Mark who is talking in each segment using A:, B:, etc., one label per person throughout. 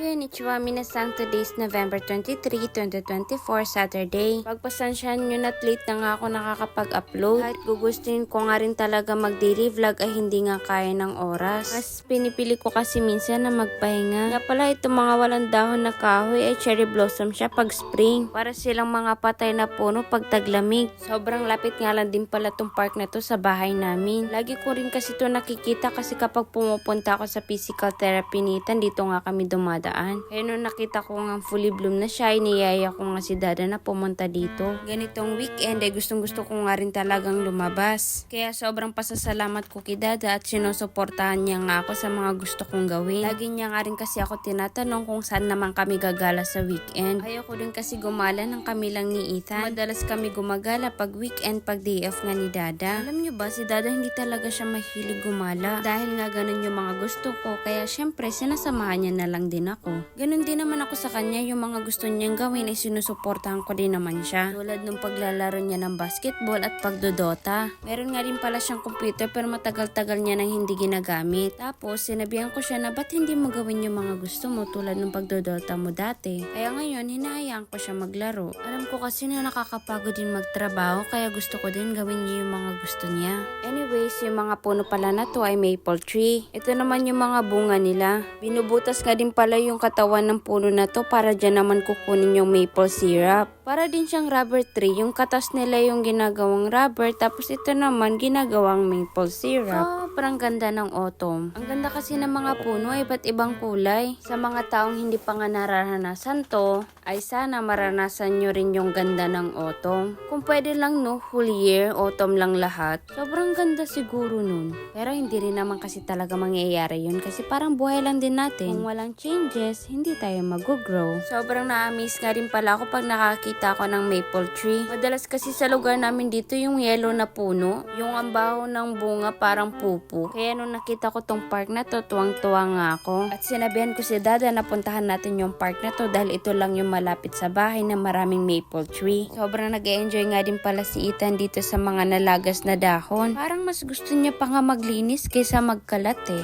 A: Konnichiwa minasang, today's November 23, 2024, Saturday. Pagpasensyahan nyo na't late na nga ako nakakapag-upload. Kahit gugustuhin ko nga rin talaga mag-daily vlog ay hindi nga kaya ng oras. Mas pinipili ko kasi minsan na magpahinga. Nga pala itong mga walang dahon na kahoy ay cherry blossom siya pag spring. Para silang mga patay na puno pag taglamig. Sobrang lapit nga lang din pala tong park na to sa bahay namin. Lagi ko rin kasi to nakikita kasi kapag pumupunta ako sa physical therapy nitan, dito nga kami dumadaan. Kaya nung nakita ko nga fully bloom na siya, iniyaya ko nga si Dada na pumunta dito. Ganitong weekend ay gustong gusto ko nga rin talagang lumabas. Kaya sobrang pasasalamat ko kay Dada at sinusuportahan niya nga ako sa mga gusto kong gawin. Lagi niya nga rin kasi ako tinatanong kung saan naman kami gagala sa weekend. Ayoko din kasi gumala ng kami lang ni Ethan. Madalas kami gumagala pag weekend, pag day off nga ni Dada. Alam niyo ba, si Dada hindi talaga siya mahilig gumala. Dahil nga ganun yung mga gusto ko, kaya syempre sinasamahan niya na lang din ako. Ganun din naman ako sa kanya, yung mga gusto niyang gawin ay sinusuportahan ko din naman siya. Tulad nung paglalaro niya ng basketball at pagdodota. Meron nga rin pala siyang computer pero matagal-tagal niya nang hindi ginagamit. Tapos sinabihan ko siya na ba't hindi mo gawin yung mga gusto mo tulad nung pagdodota mo dati. Kaya ngayon hinahayaan ko siya maglaro. Alam ko kasi na nakakapagod din magtrabaho kaya gusto ko din gawin niya yung mga gusto niya. Anyways, yung mga puno pala na to ay maple tree. Ito naman yung mga bunga nila. Binubutas nga din pala yung katawan ng puno na to para dyan naman kukunin yung maple syrup. Para din siyang rubber tree, yung katas nila yung ginagawang rubber, tapos ito naman ginagawang maple syrup. Sobrang ganda ng autumn. Ang ganda kasi ng mga puno ay iba't ibang kulay. Sa mga taong hindi pa nga nararanasan to, ay sana maranasan nyo rin yung ganda ng autumn. Kung pwede lang no, whole year, autumn lang lahat. Sobrang ganda siguro nun. Pero hindi rin naman kasi talaga mangyayari yun kasi parang buhay lang din natin. Kung walang changes, hindi tayo mag-grow. Sobrang na-amaze nga rin pala ako pag nakakita ko ng maple tree. Madalas kasi sa lugar namin dito yung yellow na puno, yung ambaho ng bunga parang pupo. Kaya nung nakita ko tong park na to, tuwang-tuwa nga ako. At sinabihan ko si Dada na puntahan natin yung park na to dahil ito lang yung malapit sa bahay na maraming maple tree. Sobrang nag-enjoy nga din pala si Ethan dito sa mga nalagas na dahon. Parang mas gusto niya pa nga maglinis kaysa magkalat eh.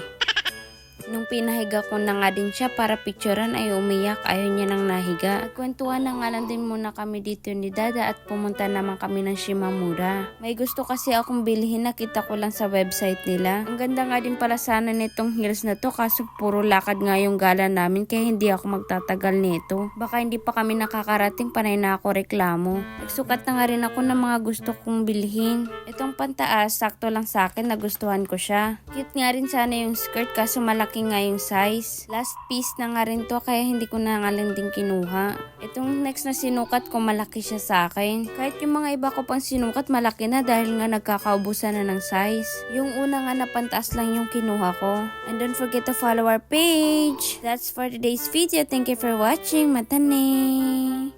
A: Nung pinahiga ko na nga din siya para picturean ay umiyak, ayaw niya nang nahiga. Nagkwentuhan na nga lang din muna kami dito ni Dada at pumunta naman kami ng Shimamura. May gusto kasi akong bilhin, nakita ko lang sa website nila. Ang ganda nga din pala sana nitong heels na to kaso puro lakad nga yung gala namin kaya hindi ako magtatagal nito. Baka hindi pa kami nakakarating panay na ako reklamo. Nagsukat na nga rin ako ng mga gusto kong bilhin. Itong pantaas, sakto lang sa akin, nagustuhan ko siya. Cute nga rin sana yung skirt kaso malaki nga yung size. Last piece na nga rin to kaya hindi ko na nga lang din kinuha. Itong next na sinukat ko malaki siya sa akin. Kahit yung mga iba ko pang sinukat malaki na dahil nga nagkakaubusan na ng size. Yung una nga napantaas lang yung kinuha ko. And don't forget to follow our page. That's for today's video. Thank you for watching. Matane!